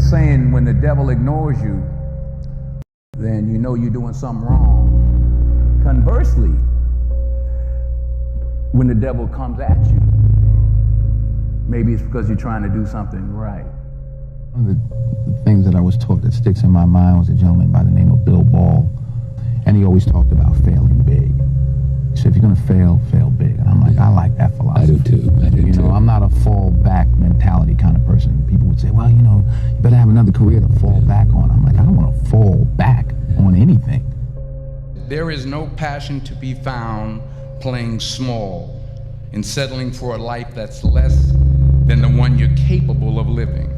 saying when the devil ignores you, then you know you're doing something wrong. Conversely, when the devil comes at you, maybe it's because you're trying to do something right. One of the things that I was taught that sticks in my mind was a gentleman by the name of Bill Ball, and he always talked about failing big. He said, if you're going to fail, fail big. And I'm like, I like that philosophy. I do too. You know, I'm not a fall back mentality kind of person. People would say, well, you know, you better have another career to fall back on. I'm like, I don't want to fall back on anything. There is no passion to be found playing small and settling for a life that's less than the one you're capable of living.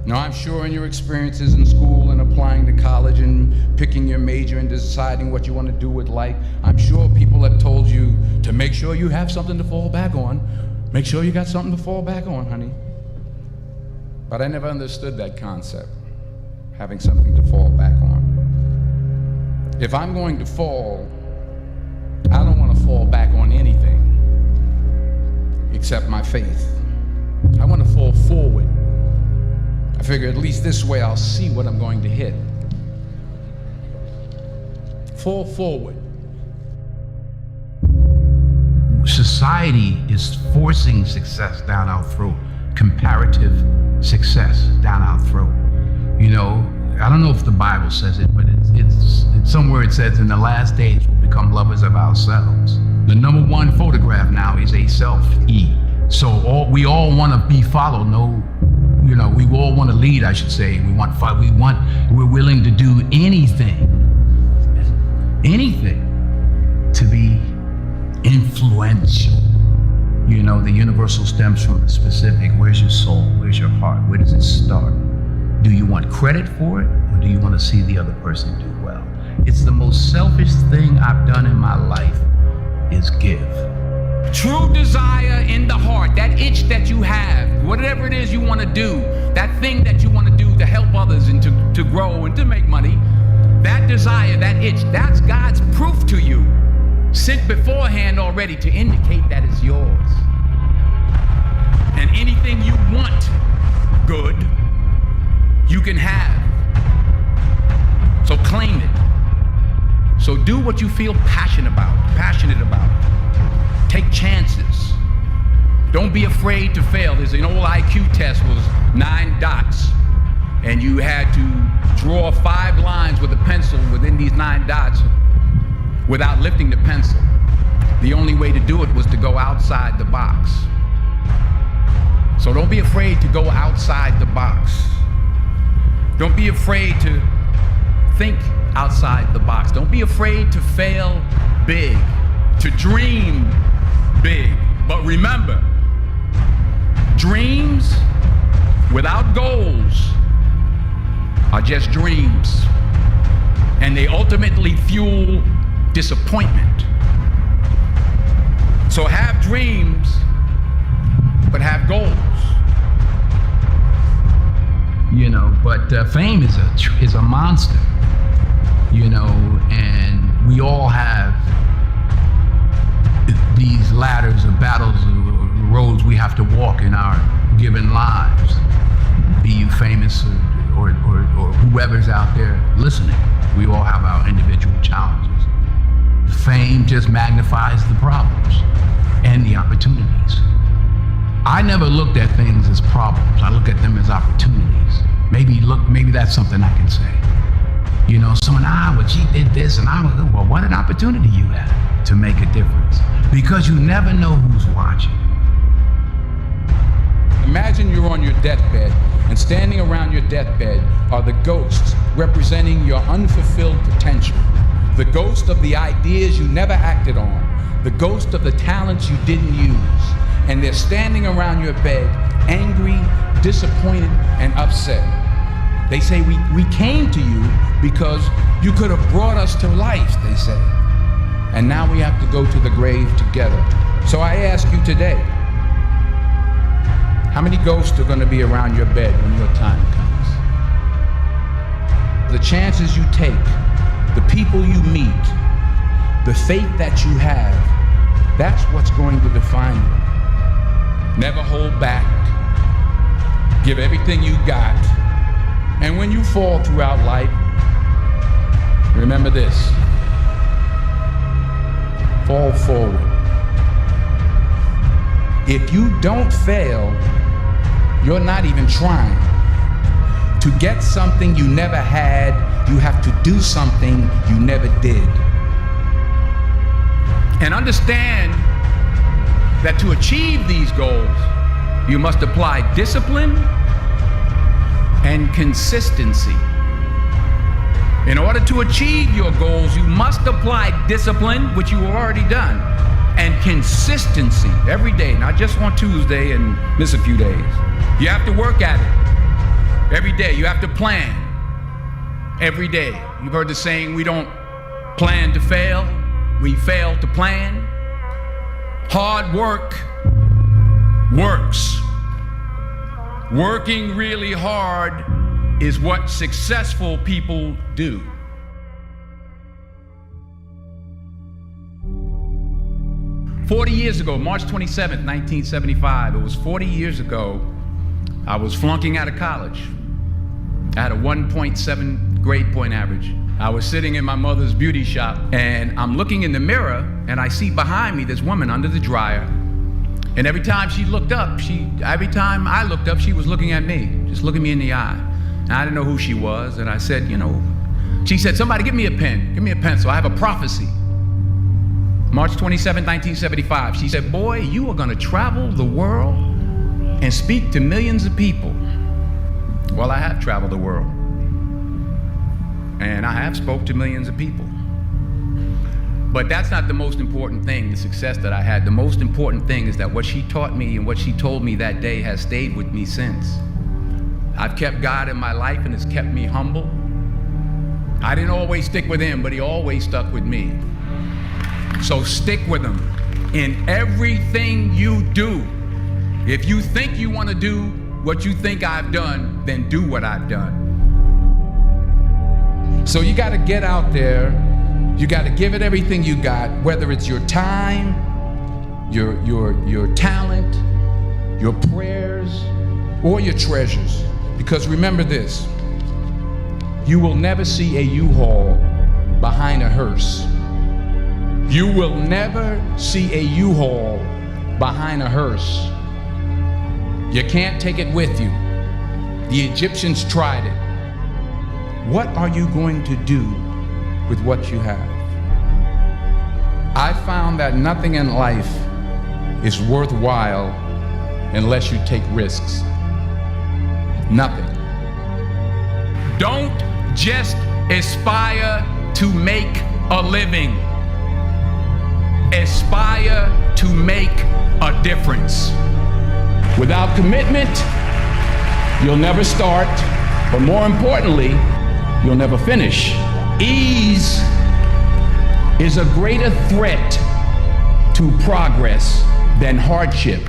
Now, I'm sure in your experiences in school and applying to college and picking your major and deciding what you want to do with life, I'm sure people have told you to make sure you have something to fall back on. Make sure you got something to fall back on, honey. But I never understood that concept, having something to fall back on. If I'm going to fall, I don't want to fall back on anything except my faith. I want to fall forward. I figure at least this way I'll see what I'm going to hit. Fall forward. Society is forcing success down our throat, comparative success down our throat. You know, I don't know if the Bible says it, but it's somewhere it says in the last days we'll become lovers of ourselves. The number one photograph now is a selfie. So we all want to be followed. You know, we all want to lead, I should say. We're willing to do anything to be influential. You know, the universal stems from the specific. Where's your soul? Where's your heart? Where does it start? Do you want credit for it, or do you want to see the other person do well? It's the most selfish thing I've done in my life is give. True desire in the heart, that itch that you have, whatever it is you want to do, that thing that you want to do to help others and to grow and to make money, that desire, that itch, that's God's proof to you, sent beforehand already to indicate that it's yours. And anything you want good, you can have. So claim it. So do what you feel passionate about. Take chances. Don't be afraid to fail. There's an old IQ test, was 9 dots. And you had to draw 5 lines with a pencil within these 9 dots without lifting the pencil. The only way to do it was to go outside the box. So don't be afraid to go outside the box. Don't be afraid to think outside the box. Don't be afraid to fail big, to dream big. But remember, dreams without goals are just dreams, and they ultimately fuel disappointment. So have dreams, but have goals. You know, but fame is a monster, you know, and we all have these ladders of battles, roads we have to walk in our given lives. Be you famous or whoever's out there listening, we all have our individual challenges. Fame just magnifies the problems and the opportunities. I never looked at things as problems. I look at them as opportunities. Maybe that's something I can say. You know, someone, well, she did this, and I was, well, what an opportunity you had to make a difference. Because you never know who's watching. Imagine you're on your deathbed, and standing around your deathbed are the ghosts representing your unfulfilled potential. The ghost of the ideas you never acted on. The ghost of the talents you didn't use. And they're standing around your bed, angry, disappointed, and upset. They say, we came to you because you could have brought us to life, they say. And now we have to go to the grave together. So I ask you today, how many ghosts are going to be around your bed when your time comes? The chances you take, the people you meet, the faith that you have, that's what's going to define you. Never hold back. Give everything you got. fall throughout life, remember this: fall forward. If you don't fail, you're not even trying. To get something you never had, you have to do something you never did. And understand that to achieve these goals, you must apply discipline and consistency. In order to achieve your goals, you must apply discipline, which you have already done, and consistency every day, not just on Tuesday and miss a few days. You have to work at it every day. You have to plan every day. You've heard the saying, we don't plan to fail, we fail to plan. Hard work works. Working really hard is what successful people do. "40 years ago, March 27th, 1975, it was 40 years ago, I was flunking out of college. I had a 1.7 grade point average. I was sitting in my mother's beauty shop, and I'm looking in the mirror, and I see behind me this woman under the dryer. And every time I looked up, she was looking at me, just looking me in the eye. And I didn't know who she was, and I said, she said, "Somebody give me a pen, give me a pencil, I have a prophecy." March 27, 1975, she said, "Boy, you are gonna travel the world and speak to millions of people." Well, I have traveled the world, and I have spoke to millions of people. But that's not the most important thing, the success that I had. The most important thing is that what she taught me and what she told me that day has stayed with me since. I've kept God in my life, and it's kept me humble. I didn't always stick with him, but he always stuck with me. So stick with him in everything you do. If you think you want to do what you think I've done, then do what I've done. So you got to get out there. You got to give it everything you got, whether it's your time, your talent, your prayers, or your treasures. Because remember this: you will never see a U-Haul behind a hearse. You will never see a U-Haul behind a hearse. You can't take it with you. The Egyptians tried it. What are you going to do with what you have? I found that nothing in life is worthwhile unless you take risks. Nothing. Don't just aspire to make a living. Aspire to make a difference. Without commitment, you'll never start, but more importantly, you'll never finish. Ease is a greater threat to progress than hardship.